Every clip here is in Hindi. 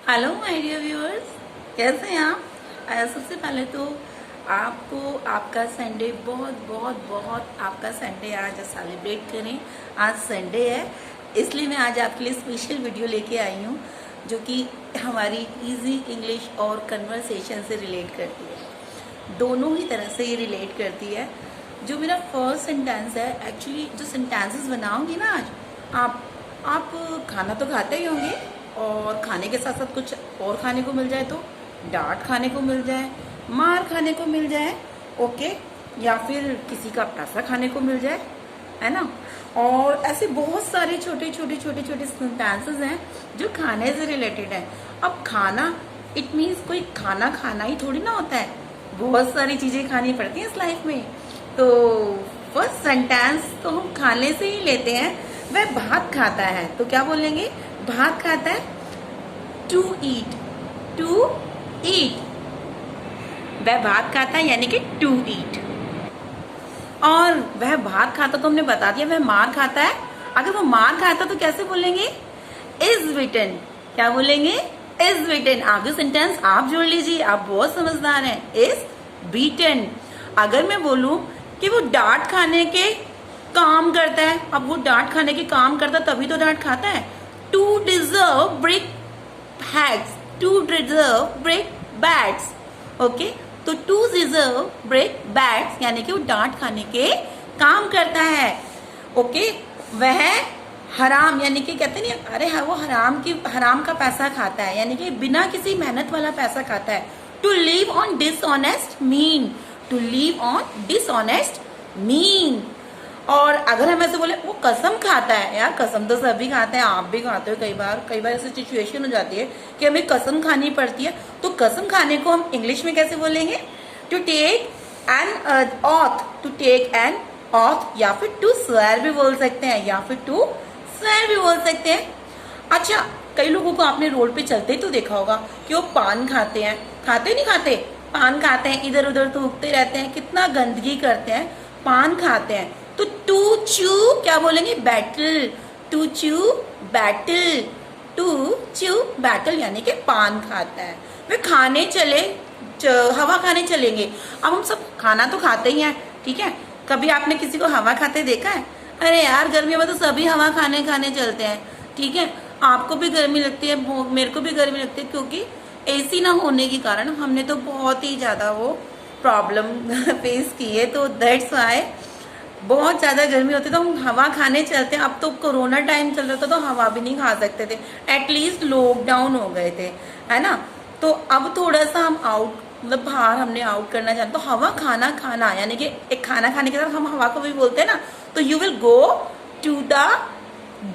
हेलो माय डियर व्यूअर्स, कैसे हैं आप। सबसे पहले तो आपको आपका संडे बहुत बहुत बहुत आपका संडे आज सेलिब्रेट करें। आज संडे है, इसलिए मैं आज आपके लिए स्पेशल वीडियो लेके आई हूँ जो कि हमारी इजी इंग्लिश और कन्वर्सेशन से रिलेट करती है। दोनों ही तरह से ये रिलेट करती है। जो मेरा फर्स्ट सेंटेंस है, एक्चुअली जो सेंटेंसेस बनाऊंगी ना आज, आप खाना तो खाते ही होंगे और खाने के साथ साथ कुछ और खाने को मिल जाए तो डांट खाने को मिल जाए, मार खाने को मिल जाए, ओके, या फिर किसी का पैसा खाने को मिल जाए, है ना। और ऐसे बहुत सारे छोटे छोटे छोटे छोटे सेंटेंसेस हैं जो खाने से रिलेटेड हैं। अब खाना इट मीन्स कोई खाना खाना ही थोड़ी ना होता है, बहुत सारी चीजें खानी पड़ती हैं इस लाइफ में। तो फर्स्ट सेंटेंस तो हम खाने से ही लेते हैं। वह भात खाता है तो क्या बोलेंगे? भात खाता है, टू ईट, टू ईट। वह भात खाता है यानी कि टू ईट। और वह भात खाता तो हमने बता दिया। वह मार खाता है, अगर वो मार खाता तो कैसे बोलेंगे? इज बिटन। क्या बोलेंगे? इज बिटन। आप जो सेंटेंस आप जोड़ लीजिए, आप बहुत समझदार हैं। Is beaten. अगर मैं बोलूं कि वो डांट खाने के काम करता है, अब वो डांट खाने के काम करता तभी तो डांट खाता है। To deserve break heads, to deserve break bats, okay. तो टू डिजर्व ब्रेक बैट्स यानी कि वो डांट खाने के काम करता है, ओके। वह हराम यानी कि कहते नहीं, अरे हाँ, वो हराम का पैसा खाता है यानी कि बिना किसी मेहनत वाला पैसा खाता है। To live on dishonest mean, to live on dishonest mean. और अगर हम ऐसे बोले वो कसम खाता है, यार कसम तो सभी खाते हैं, आप भी खाते हो। कई बार ऐसी सिचुएशन हो जाती है कि हमें कसम खानी पड़ती है, तो कसम खाने को हम इंग्लिश में कैसे बोलेंगे? To take an oath, to take an oath, या फिर टू स्वेयर भी बोल सकते हैं, या फिर टू स्वेयर भी बोल सकते हैं। अच्छा, कई लोगों को आपने रोड पे चलते ही तो देखा होगा कि वो पान खाते हैं, खाते नहीं खाते? पान खाते हैं, इधर उधर थूकते रहते हैं, कितना गंदगी करते हैं, पान खाते हैं। तो टू च्यू क्या बोलेंगे? Betel. To chew betel, to chew betel यानी कि पान खाता है। वे खाने चले, हवा खाने चलेंगे। अब हम सब खाना तो खाते ही हैं, ठीक है। कभी आपने किसी को हवा खाते देखा है? अरे यार, गर्मी में तो सभी हवा खाने खाने चलते हैं, ठीक है। आपको भी गर्मी लगती है, मेरे को भी गर्मी लगती है, क्योंकि एसी ना होने के कारण हमने तो बहुत ही ज्यादा वो प्रॉब्लम फेस की है। तो दैट्स व्हाई बहुत ज्यादा गर्मी होती है तो हम हवा खाने चलते हैं। अब तो कोरोना टाइम चल रहा था तो हवा भी नहीं खा सकते थे, एटलीस्ट लॉकडाउन हो गए थे, है ना। तो अब थोड़ा सा हम आउट, मतलब बाहर हमने आउट करना चाहते, तो हवा खाना खाना यानी कि एक खाना खाने के साथ हम हवा को भी बोलते हैं ना। तो you will go to the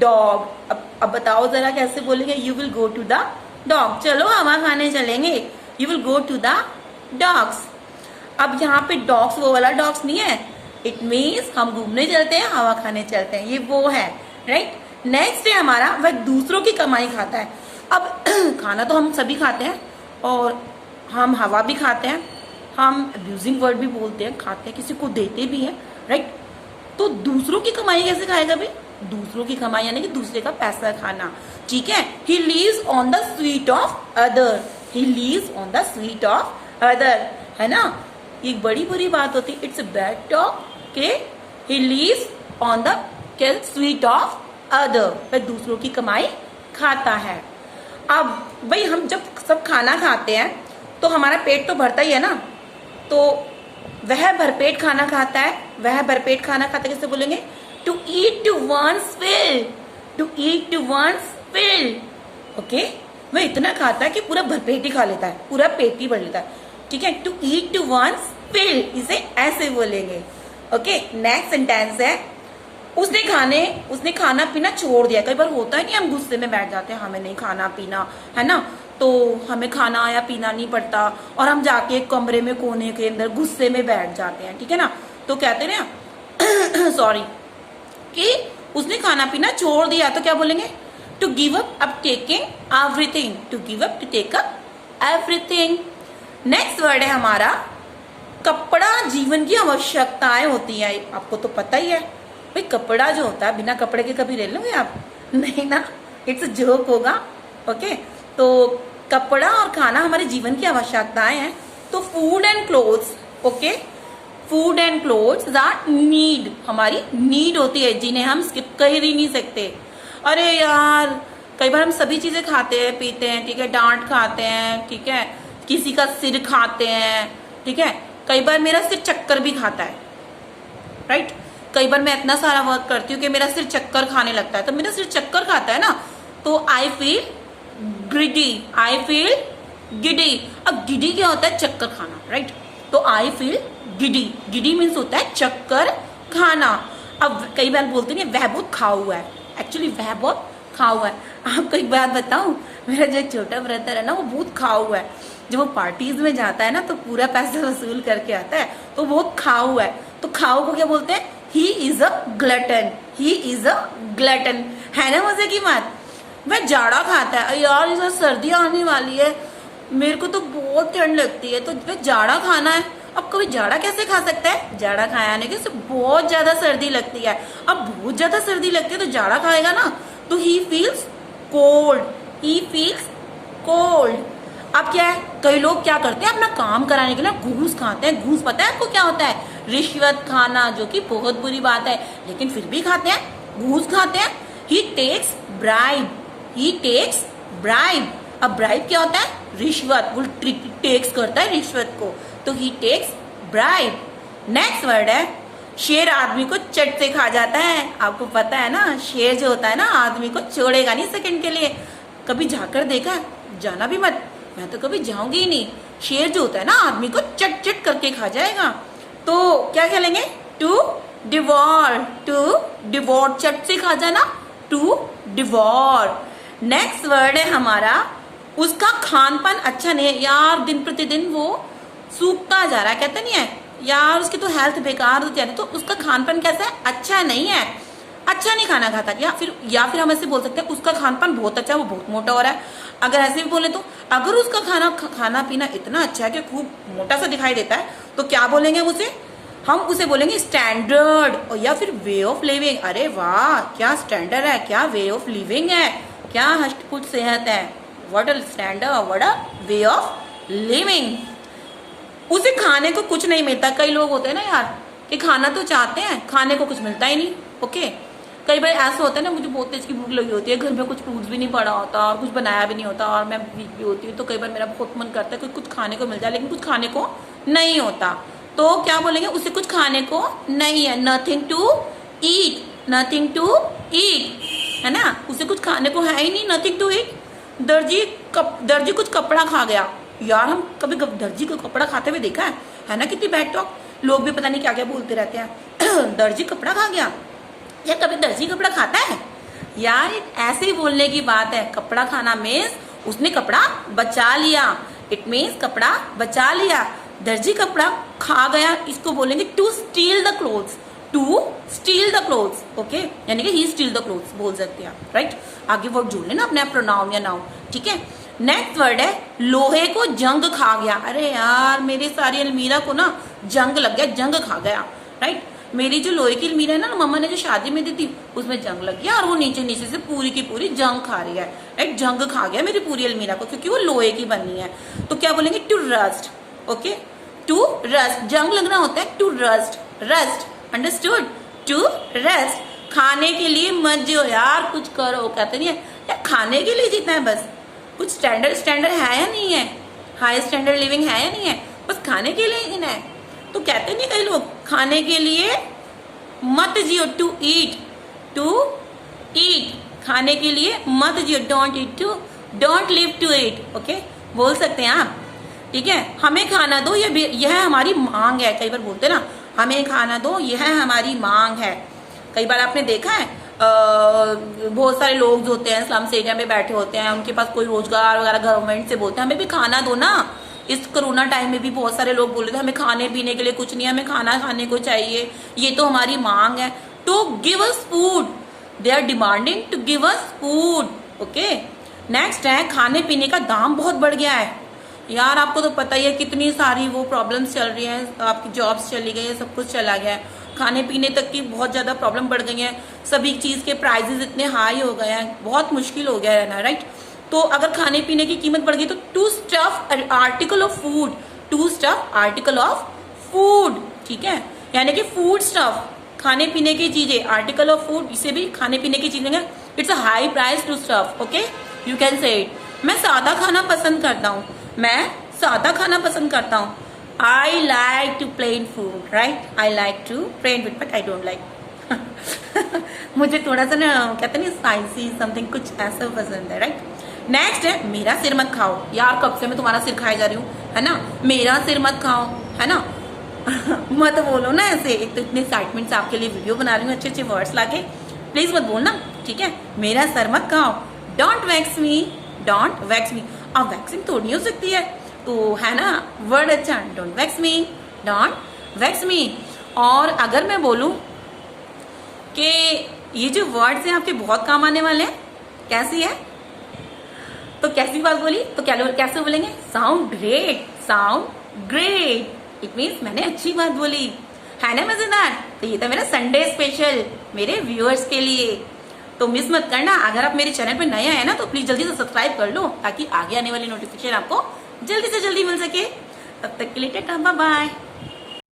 dog. अब बताओ जरा कैसे बोलेंगे? You will go to the dog. चलो हवा खाने चलेंगे, you will go to the dogs. अब यहाँ पे डॉग्स वो वाला डॉग्स नहीं है, इट मीन्स हम घूमने चलते हैं, हवा खाने चलते हैं, ये वो है, राइट। नेक्स्ट है हमारा, वह दूसरों की कमाई खाता है। अब खाना तो हम सभी खाते हैं और हम हवा भी खाते हैं, हम अब्यूजिंग वर्ड भी बोलते हैं, खाते हैं, किसी को देते भी हैं, राइट। तो दूसरों की कमाई कैसे खाएगा भाई? दूसरों की कमाई यानी कि दूसरे का पैसा खाना, ठीक है। He leaves on the sweet of other, he leaves on the sweet of other, है ना। ये बड़ी बुरी बात होती है, इट्स अ बैड टॉक के he leaves on the sweet of other, वह दूसरों की कमाई खाता है। अब भाई हम जब सब खाना खाते हैं तो हमारा पेट तो भरता ही है ना। तो वह भरपेट खाना खाता है, वह भरपेट खाना खाता है, कैसे बोलेंगे? To eat to one's fill, to eat to one's fill, okay. वह इतना खाता है कि पूरा भरपेट ही खा लेता है, पूरा पेट ही भर लेता है, ठीक है। To eat to one's fill, इसे ऐसे बोलेंगे, ओके। नेक्स्ट सेंटेंस है, उसने खाना पीना छोड़ दिया। कई बार होता है नहीं, हम गुस्से में बैठ जाते हैं, हमें नहीं खाना पीना, है ना, तो हमें खाना या पीना नहीं पड़ता और हम जाके एक कमरे में कोने के अंदर गुस्से में बैठ जाते हैं, ठीक है ना। तो कहते हैं ना सॉरी, कि उसने खाना पीना छोड़ दिया, तो क्या बोलेंगे? To give up taking everything, to give up to take up everything. Next word है हमारा, कपड़ा जीवन की आवश्यकताएं होती है। आपको तो पता ही है भाई, कपड़ा जो होता है, बिना कपड़े के कभी रह लोगे आप? नहीं ना, इट्स जोक होगा, ओके। तो कपड़ा और खाना हमारे जीवन की आवश्यकताएं हैं। तो food and clothes, okay, food and clothes are need, हमारी नीड होती है जिन्हें हम स्किप कर ही नहीं सकते। अरे यार कई बार हम सभी चीजें खाते हैं पीते हैं, ठीक है, डांट खाते हैं, ठीक है, किसी का सिर खाते हैं, ठीक है, कई बार मेरा सिर चक्कर भी खाता है, राइट। कई बार मैं इतना सारा वर्क करती हूँ कि मेरा सिर चक्कर खाने लगता है, तो मेरा सिर चक्कर खाता है ना, तो I feel giddy, I feel giddy. अब गिडी क्या होता है? चक्कर खाना, राइट। तो I feel giddy, giddy means होता है चक्कर खाना। अब कई बार बोलते हैं वह बहुत खा हुआ है, एक्चुअली वह बहुत खा हुआ है। आपको एक बात बताऊं, मेरा जो छोटा ब्रदर है ना वो बहुत खा हुआ है। जब वो पार्टीज में जाता है ना तो पूरा पैसा वसूल करके आता है, तो बहुत खा हुआ है। तो खाओ को क्या बोलते हैं? He is a glutton, he is a glutton, है ना मजे की बात। वह जाड़ा खाता है, यार इधर सर्दियां आने वाली है, मेरे को तो बहुत ठंड लगती है, तो वह जाड़ा खाना है। अब कभी जाड़ा कैसे खा सकता है? जाड़ा खाने के से बहुत ज्यादा सर्दी लगती है। अब बहुत ज्यादा सर्दी लगती है तो जाड़ा खाएगा ना, तो he feels cold, he feels cold. अब क्या है, कई लोग क्या करते हैं अपना काम कराने के लिए घूस खाते हैं। घूस पता है आपको क्या होता है? रिश्वत खाना, जो कि बहुत बुरी बात है, लेकिन फिर भी खाते हैं, घूस खाते हैं। ही टेक्स ब्राइब, ही टेक्स ब्राइब। अब ब्राइब क्या होता है? रिश्वत, वो टेक्स करता है रिश्वत को, तो ही टेक्स ब्राइब। नेक्स्ट वर्ड है शेर, आदमी को चट से खा जाता है। आपको पता है ना, शेर जो होता है ना आदमी को छोड़ेगा नहीं सेकंड के लिए। कभी जाकर देखा? जाना भी मत, मैं तो कभी जाऊंगी ही नहीं। शेर जो होता है ना आदमी को चट चट करके खा जाएगा। तो क्या खेलेंगे? टू डिवॉर, टू डिवॉर, चट से खा जाना, टू डिवॉर। नेक्स्ट वर्ड है हमारा, उसका खान पान अच्छा नहीं है। यार दिन प्रतिदिन वो सूखता जा रहा है, कहते नहीं है यार उसकी तो हेल्थ बेकार हो जा रही है, तो उसका खान पान कैसा है? अच्छा नहीं है, अच्छा नहीं खाना खाता। या फिर हम ऐसे बोल सकते हैं उसका खान पान बहुत अच्छा है, वो बहुत मोटा हो रहा है। अगर ऐसे भी बोले तो अगर उसका खाना पीना इतना अच्छा है कि खूब मोटा सा दिखाई देता है, तो क्या बोलेंगे उसे? हम उसे बोलेंगे स्टैंडर्ड, और या फिर वे ऑफ लिविंग। अरे वाह क्या स्टैंडर्ड है, क्या वे ऑफ लिविंग है, क्या हष्टपुष्ट सेहत है, what a standard, what a way of living. उसे खाने को कुछ नहीं मिलता। कई लोग होते हैं ना यार कि खाना तो चाहते हैं, खाने को कुछ मिलता ही नहीं, ओके। कई बार ऐसा होता है ना, मुझे बहुत तेज की भूख लगी होती है, घर में कुछ फ्रूट्स भी नहीं पड़ा होता और कुछ बनाया भी नहीं होता और मैं वीक भी होती हूँ, तो कई बार मेरा बहुत मन करता है कि कुछ खाने को मिल जाए, लेकिन कुछ खाने को नहीं होता। तो क्या बोलेंगे? उसे कुछ खाने को नहीं है, nothing to eat, nothing to eat, है ना, उसे कुछ खाने को है ही नहीं, नथिंग टू ईट। दर्जी कुछ कपड़ा खा गया। यार हम कभी दर्जी को कपड़ा खाते हुए देखा है ना? कितनी बैड टॉक, लोग भी पता नहीं क्या क्या बोलते रहते हैं। दर्जी कपड़ा खा गया, या कभी दर्जी कपड़ा खाता है? यार ऐसे ही बोलने की बात है। कपड़ा खाना मीन्स उसने कपड़ा बचा लिया, इट मीन्स कपड़ा बचा लिया। दर्जी कपड़ा खा गया, इसको बोलेंगे to steal the clothes, to steal the clothes, okay, यानी कि ही स्टील द क्लोथ्स बोल सकते हैं, राइट। आगे वर्ड जोड़ लेना अपने आप, प्रोनाउन या नाउन, ठीक है। नेक्स्ट वर्ड है लोहे को जंग खा गया। अरे यार मेरी सारी अलमीरा को ना जंग लग गया, जंग खा गया, राइट। मेरी जो लोहे की अलमीरा है ना, मम्मा ने जो शादी में दी थी, उसमें जंग लग गया और वो नीचे नीचे से पूरी की पूरी जंग खा रही है, राइट। जंग खा गया मेरी पूरी अलमीरा को, क्योंकि वो लोहे की बनी है। तो क्या बोलेंगे? To rust, okay, to rust. जंग लगना होता है to rust, rust, understood, to rust. खाने के लिए मत जो यार, कुछ करो, कहते नहीं है यार खाने के लिए जीतना है बस, कुछ स्टैंडर्ड है या नहीं है, हाई स्टैंडर्ड लिविंग है या नहीं है, बस खाने के लिए जीना है। तो कहते नहीं कई लोग खाने के लिए मत जियो, टू ईट, टू ईट, खाने के लिए मत जियो, don't eat, to don't live to eat, okay, बोल सकते हैं आप, ठीक है। हमें खाना दो, यह हमारी मांग है। कई बार बोलते हैं ना हमें खाना दो, यह हमारी मांग है। कई बार आपने देखा है बहुत सारे लोग जो होते हैं स्लम्स एरिया में बैठे होते हैं, उनके पास कोई रोजगार वगैरह गवर्नमेंट से बोलते हैं हमें भी खाना दो ना। इस कोरोना टाइम में भी बहुत सारे लोग बोल रहे थे हमें खाने पीने के लिए कुछ नहीं, हमें खाना खाने को चाहिए, ये तो हमारी मांग है। To give us food, they are demanding to give us food, okay. Next है खाने पीने का दाम बहुत बढ़ गया है। यार आपको तो पता ही है कितनी सारी वो प्रॉब्लम्स चल रही हैं, आपकी जॉब्स चली गई है, सब कुछ चला गया है, खाने पीने तक की बहुत ज्यादा प्रॉब्लम बढ़ गई है, सभी चीज के प्राइजेस इतने हाई हो गए हैं, बहुत मुश्किल हो गया है ना, राइट। तो अगर खाने पीने की कीमत बढ़ गई तो to stuff article of food, to stuff article of food, ठीक है, यानी कि फूड स्टफ, खाने पीने की चीजें, आर्टिकल ऑफ फूड, इसे भी खाने पीने की चीजें, it's a high price to stuff, okay, you can say it. मैं सादा खाना पसंद करता हूँ, मैं सादा खाना पसंद करता हूँ। I like to plain food, right, I like to plain food but I don't like मुझे थोड़ा सा ना कहते नहीं स्पाइसी समथिंग कुछ ऐसा पसंद है, राइट। नेक्स्ट है मेरा सिर मत खाओ। यार कब से मैं तुम्हारा सिर खाए जा रही हूँ, है ना, मेरा सिर मत खाओ, है ना मत बोलो ना ऐसे, एक तो इतने एक्साइटमेंट से आपके लिए वीडियो बना रही हूँ अच्छे अच्छे वर्ड्स लाके, प्लीज मत बोलना, ठीक है। मेरा सर मत खाओ, don't wax me, don't wax मी। अब वैक्सिंग तो नहीं हो सकती है, तो है ना वर्ड अच्छा, don't wax me, don't wax मी। और अगर मैं बोलूं कि ये जो वर्ड्स हैं आपके बहुत काम आने वाले हैं, कैसी है, तो कैसी बात बोली, तो क्या कैसे बोलेंगे, sound great, sound great, it means मैंने अच्छी बात बोली, है ना मजेदार। तो ये था मेरा संडे स्पेशल मेरे व्यूअर्स के लिए, तो मिस मत करना। अगर आप मेरे चैनल पे नए आए ना तो प्लीज जल्दी से सब्सक्राइब कर लो ताकि आगे आने वाली नोटिफिकेशन आपको जल्दी से जल्दी मिल सके। तब तक के लिए टाटा बाय बाय।